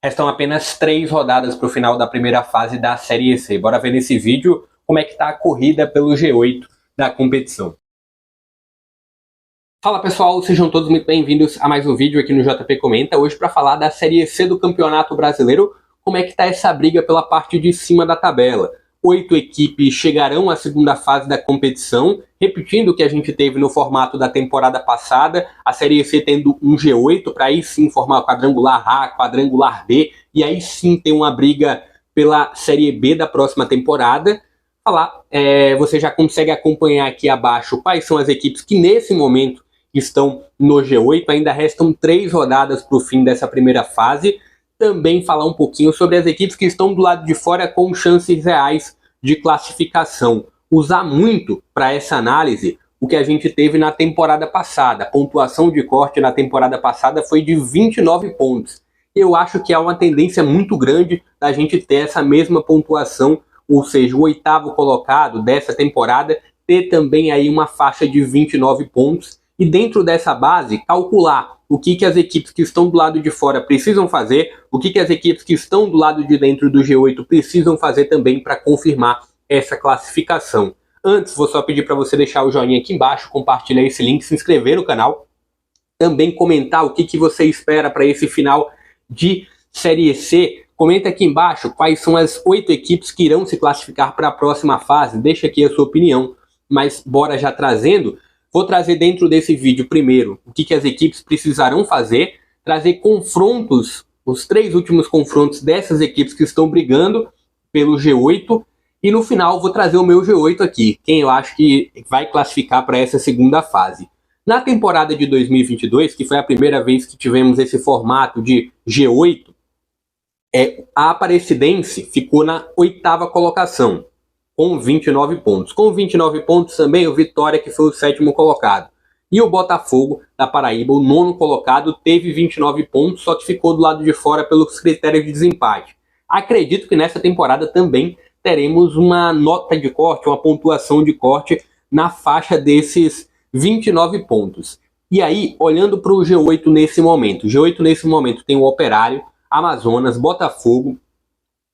Restam apenas 3 rodadas para o final da primeira fase da Série C. Bora ver nesse vídeo como é que está a corrida pelo G8 da competição. Fala pessoal, sejam todos muito bem-vindos a mais um vídeo aqui no JP Comenta. Hoje para falar da Série C do Campeonato Brasileiro, como é que está essa briga pela parte de cima da tabela. 8 equipes chegarão à segunda fase da competição, repetindo o que a gente teve no formato da temporada passada, a Série C tendo um G8 para aí sim formar o quadrangular A, quadrangular B, e aí sim ter uma briga pela Série B da próxima temporada. Você já consegue acompanhar aqui abaixo quais são as equipes que nesse momento estão no G8, ainda restam 3 rodadas para o fim dessa primeira fase. Também falar um pouquinho sobre as equipes que estão do lado de fora com chances reais de classificação. Usar muito para essa análise o que a gente teve na temporada passada. A pontuação de corte na temporada passada foi de 29 pontos. Eu acho que há uma tendência muito grande da gente ter essa mesma pontuação, ou seja, o 8º colocado dessa temporada ter também aí uma faixa de 29 pontos. E dentro dessa base, calcular o que as equipes que estão do lado de fora precisam fazer, o que as equipes que estão do lado de dentro do G8 precisam fazer também para confirmar essa classificação. Antes, vou só pedir para você deixar o joinha aqui embaixo, compartilhar esse link, se inscrever no canal, também comentar o que você espera para esse final de Série C. Comenta aqui embaixo quais são as 8 equipes que irão se classificar para a próxima fase, deixa aqui a sua opinião, mas bora já trazendo. Vou trazer dentro desse vídeo primeiro o que as equipes precisarão fazer, trazer confrontos, os 3 últimos confrontos dessas equipes que estão brigando pelo G8, e no final vou trazer o meu G8 aqui, quem eu acho que vai classificar para essa segunda fase. Na temporada de 2022, que foi a primeira vez que tivemos esse formato de G8, a Aparecidense ficou na 8ª colocação, com 29 pontos. Com 29 pontos também o Vitória, que foi o 7º colocado. E o Botafogo, da Paraíba, o 9º colocado, teve 29 pontos, só que ficou do lado de fora pelos critérios de desempate. Acredito que nessa temporada também teremos uma nota de corte, uma pontuação de corte na faixa desses 29 pontos. E aí, olhando para o G8 nesse momento, o G8 nesse momento tem o Operário, Amazonas, Botafogo,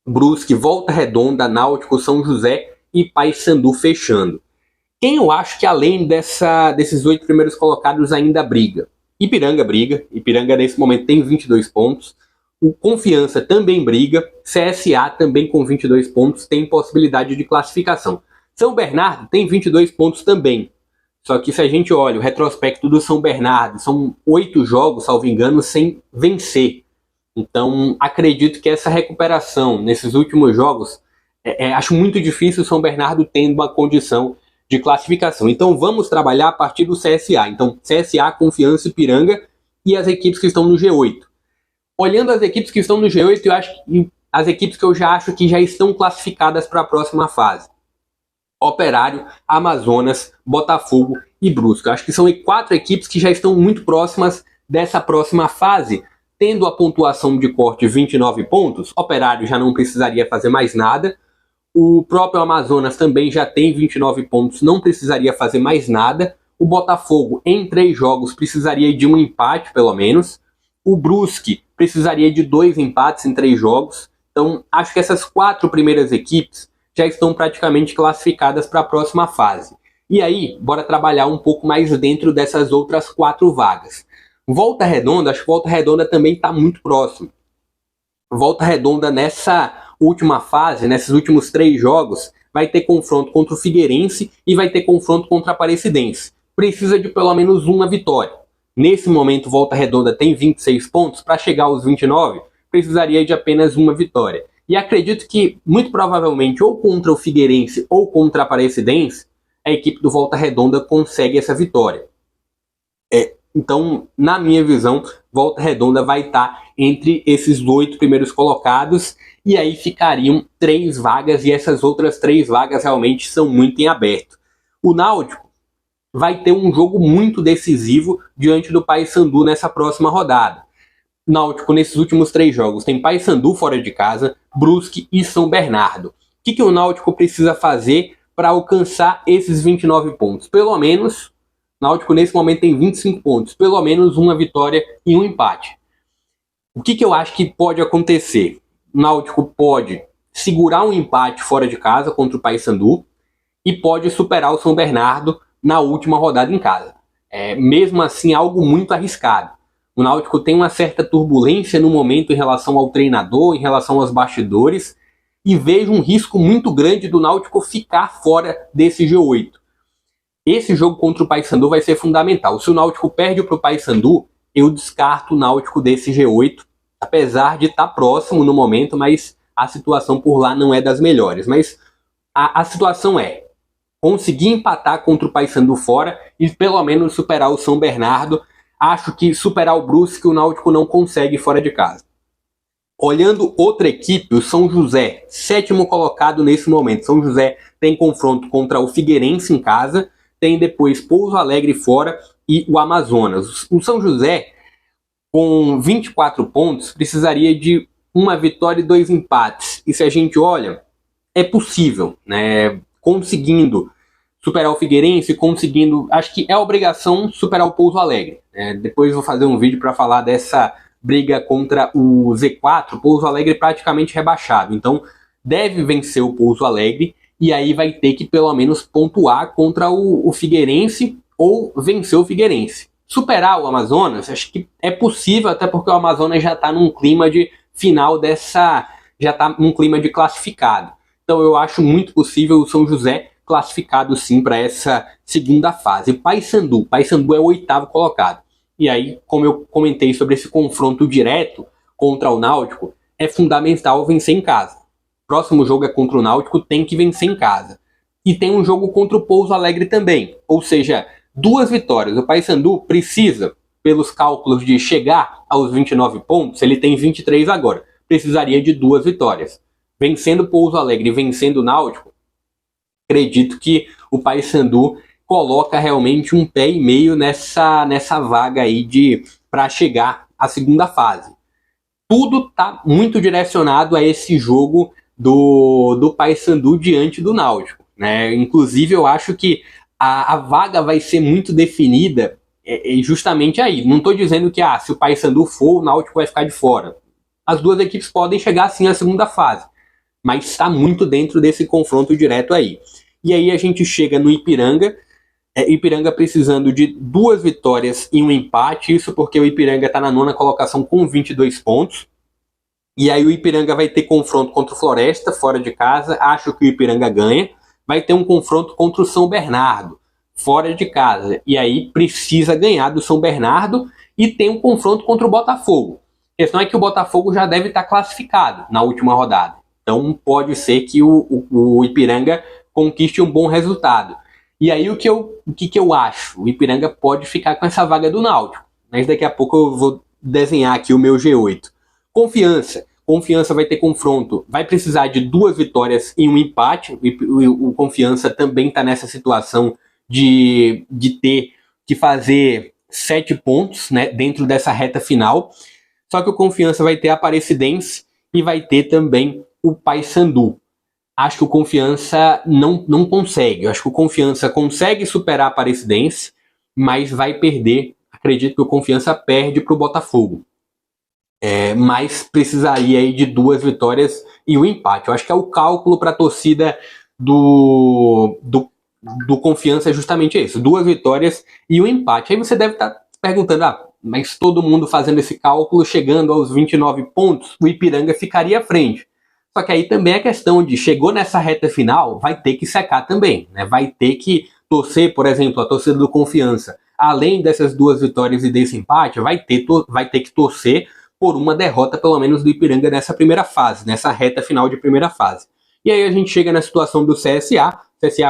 Brusque, Volta Redonda, Náutico, São José e Paysandu fechando. Quem eu acho que além desses 8 primeiros colocados ainda briga? Ipiranga briga, Ipiranga nesse momento tem 22 pontos, o Confiança também briga, CSA também com 22 pontos tem possibilidade de classificação. São Bernardo tem 22 pontos também, só que se a gente olha o retrospecto do São Bernardo, são 8 jogos, salvo engano, sem vencer. Então acredito que essa recuperação nesses últimos jogos, acho muito difícil o São Bernardo tendo uma condição de classificação. Então vamos trabalhar a partir do CSA. Então CSA, Confiança, Ipiranga e as equipes que estão no G8. Olhando as equipes que estão no G8, eu acho que as equipes que eu já acho que já estão classificadas para a próxima fase. Operário, Amazonas, Botafogo e Brusque. Eu acho que são 4 equipes que já estão muito próximas dessa próxima fase. Tendo a pontuação de corte 29 pontos, Operário já não precisaria fazer mais nada. O próprio Amazonas também já tem 29 pontos, não precisaria fazer mais nada. O Botafogo, em 3 jogos, precisaria de um empate, pelo menos. O Brusque precisaria de 2 empates em 3 jogos. Então, acho que essas 4 primeiras equipes já estão praticamente classificadas para a próxima fase. E aí, bora trabalhar um pouco mais dentro dessas outras 4 vagas. Volta Redonda, acho que Volta Redonda também está muito próximo. Volta Redonda nessa última fase, nesses últimos 3 jogos, vai ter confronto contra o Figueirense e vai ter confronto contra a Aparecidense. Precisa de pelo menos uma vitória. Nesse momento, Volta Redonda tem 26 pontos, para chegar aos 29, precisaria de apenas uma vitória. E acredito que, muito provavelmente, ou contra o Figueirense ou contra a Aparecidense, a equipe do Volta Redonda consegue essa vitória. Então, na minha visão, Volta Redonda vai estar entre esses 8 primeiros colocados, e aí ficariam 3 vagas, e essas outras 3 vagas realmente são muito em aberto. O Náutico vai ter um jogo muito decisivo diante do Paysandu nessa próxima rodada. Náutico, nesses últimos 3 jogos, tem Paysandu fora de casa, Brusque e São Bernardo. O que o Náutico precisa fazer para alcançar esses 29 pontos? Pelo menos, Náutico nesse momento tem 25 pontos, pelo menos uma vitória e um empate. O que eu acho que pode acontecer? O Náutico pode segurar um empate fora de casa contra o Paysandu e pode superar o São Bernardo na última rodada em casa. Mesmo assim, algo muito arriscado. O Náutico tem uma certa turbulência no momento em relação ao treinador, em relação aos bastidores, e vejo um risco muito grande do Náutico ficar fora desse G8. Esse jogo contra o Paysandu vai ser fundamental. Se o Náutico perde para o Paysandu, eu descarto o Náutico desse G8, apesar de estar próximo no momento, mas a situação por lá não é das melhores. Mas a situação é conseguir empatar contra o Paysandu fora e pelo menos superar o São Bernardo. Acho que superar o Brusque o Náutico não consegue fora de casa. Olhando outra equipe, o São José, 7º colocado nesse momento. São José tem confronto contra o Figueirense em casa, tem depois Pouso Alegre fora e o Amazonas. O São José, com 24 pontos, precisaria de uma vitória e 2 empates. E se a gente olha, é possível, né? Conseguindo superar o Figueirense, acho que é obrigação superar o Pouso Alegre. Depois vou fazer um vídeo para falar dessa briga contra o Z4, Pouso Alegre praticamente rebaixado. Então deve vencer o Pouso Alegre e aí vai ter que pelo menos pontuar contra o Figueirense ou vencer o Figueirense. Superar o Amazonas, acho que é possível, até porque o Amazonas já está num clima de final já está num clima de classificado. Então eu acho muito possível o São José classificado sim para essa segunda fase. Paysandu é o 8º colocado. E aí, como eu comentei sobre esse confronto direto contra o Náutico, é fundamental vencer em casa. Próximo jogo é contra o Náutico, tem que vencer em casa. E tem um jogo contra o Pouso Alegre também. Ou seja, 2 vitórias. O Paysandu precisa, pelos cálculos de chegar aos 29 pontos, ele tem 23 agora. Precisaria de 2 vitórias. Vencendo o Pouso Alegre e vencendo o Náutico, acredito que o Paysandu coloca realmente um pé e meio nessa vaga aí para chegar à segunda fase. Tudo está muito direcionado a esse jogo do Paysandu diante do Náutico, né? Inclusive eu acho que a vaga vai ser muito definida justamente aí. Não estou dizendo que se o Paysandu for, o Náutico vai ficar de fora. As 2 equipes podem chegar sim à segunda fase, mas está muito dentro desse confronto direto aí. E aí a gente chega no Ipiranga, Ipiranga precisando de 2 vitórias e um empate, isso porque o Ipiranga está na 9ª colocação com 22 pontos, e aí o Ipiranga vai ter confronto contra o Floresta, fora de casa, acho que o Ipiranga ganha, vai ter um confronto contra o São Bernardo, fora de casa, e aí precisa ganhar do São Bernardo, e tem um confronto contra o Botafogo. A questão é que o Botafogo já deve estar classificado na última rodada. Então pode ser que o Ipiranga conquiste um bom resultado. E aí o que eu acho? O Ipiranga pode ficar com essa vaga do Náutico. Mas daqui a pouco eu vou desenhar aqui o meu G8. Confiança vai ter confronto. Vai precisar de 2 vitórias e um empate. O Confiança também está nessa situação de ter que fazer 7 pontos, né, dentro dessa reta final. Só que o Confiança vai ter a Aparecidense e vai ter também o Paysandu. Acho que o Confiança não consegue. Eu acho que o Confiança consegue superar a Aparecidense, mas vai perder. Acredito que o Confiança perde para o Botafogo. Mas precisaria aí de 2 vitórias e um empate. Eu acho que é o cálculo para a torcida do Confiança é justamente isso. 2 vitórias e um empate. Aí você deve estar perguntando, mas todo mundo fazendo esse cálculo, chegando aos 29 pontos, o Ipiranga ficaria à frente. Só que aí também é questão de, chegou nessa reta final, vai ter que secar também, né? Vai ter que torcer, por exemplo, a torcida do Confiança, além dessas 2 vitórias e desse empate, vai ter que torcer por uma derrota, pelo menos, do Ipiranga nessa primeira fase, nessa reta final de primeira fase. E aí a gente chega na situação do CSA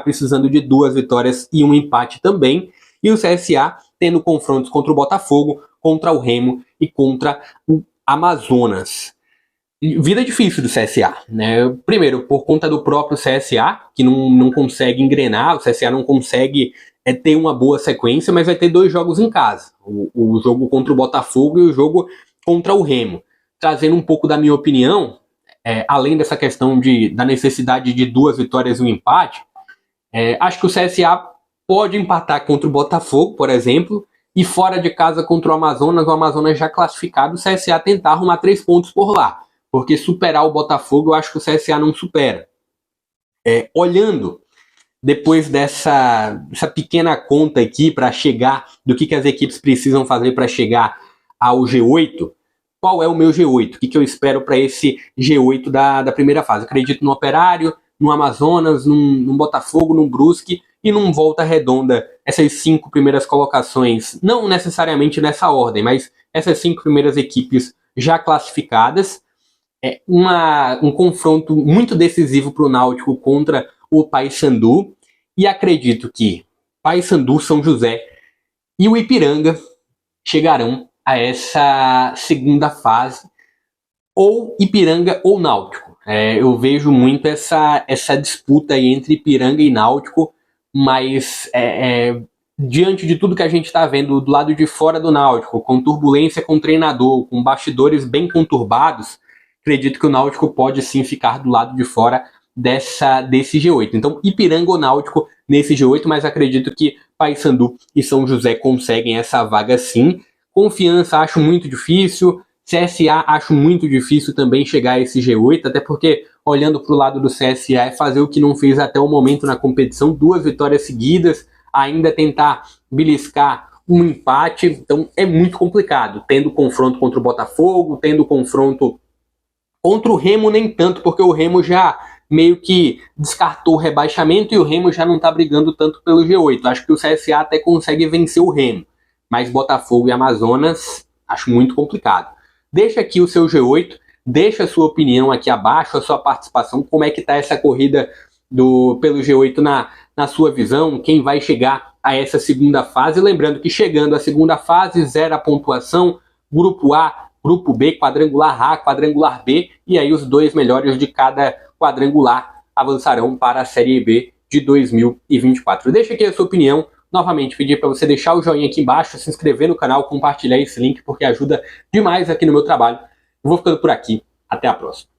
precisando de 2 vitórias e um empate também, e o CSA tendo confrontos contra o Botafogo, contra o Remo e contra o Amazonas. Vida difícil do CSA, né? Primeiro, por conta do próprio CSA, que não consegue engrenar, o CSA não consegue ter uma boa sequência, mas vai ter 2 jogos em casa. O jogo contra o Botafogo e o jogo contra o Remo. Trazendo um pouco da minha opinião, além dessa questão da necessidade de 2 vitórias e um empate, acho que o CSA pode empatar contra o Botafogo, por exemplo, e fora de casa contra o Amazonas já classificado, o CSA tentar arrumar 3 pontos por lá, porque superar o Botafogo eu acho que o CSA não supera. Olhando depois dessa pequena conta aqui para chegar, do que as equipes precisam fazer para chegar ao G8, qual é o meu G8? O que eu espero para esse G8 da primeira fase? Eu acredito no Operário, no Amazonas, num Botafogo, num Brusque e num Volta Redonda. Essas 5 primeiras colocações, não necessariamente nessa ordem, mas essas 5 primeiras equipes já classificadas. Um confronto muito decisivo para o Náutico contra o Paysandu, e acredito que Paysandu, São José e o Ipiranga chegarão a essa segunda fase, ou Ipiranga ou Náutico. Eu vejo muito essa disputa aí entre Ipiranga e Náutico, mas diante de tudo que a gente está vendo do lado de fora do Náutico, com turbulência com o treinador, com bastidores bem conturbados, acredito que o Náutico pode sim ficar do lado de fora desse G8. Então, Ipiranga ou Náutico nesse G8, mas acredito que Paysandu e São José conseguem essa vaga sim. Confiança acho muito difícil, CSA acho muito difícil também chegar a esse G8, até porque, olhando para o lado do CSA, é fazer o que não fez até o momento na competição, 2 vitórias seguidas, ainda tentar beliscar um empate, então é muito complicado, tendo confronto contra o Botafogo, tendo confronto contra o Remo nem tanto, porque o Remo já meio que descartou o rebaixamento e o Remo já não está brigando tanto pelo G8. Acho que o CSA até consegue vencer o Remo, mas Botafogo e Amazonas acho muito complicado. Deixa aqui o seu G8, deixa a sua opinião aqui abaixo, a sua participação, como é que está essa corrida pelo G8 na sua visão, quem vai chegar a essa segunda fase. Lembrando que chegando à segunda fase, zera a pontuação, grupo A, grupo B, quadrangular A, quadrangular B, e aí os 2 melhores de cada quadrangular avançarão para a Série B de 2024. Deixa aqui a sua opinião. Novamente, pedir para você deixar o joinha aqui embaixo, se inscrever no canal, compartilhar esse link, porque ajuda demais aqui no meu trabalho. Eu vou ficando por aqui. Até a próxima.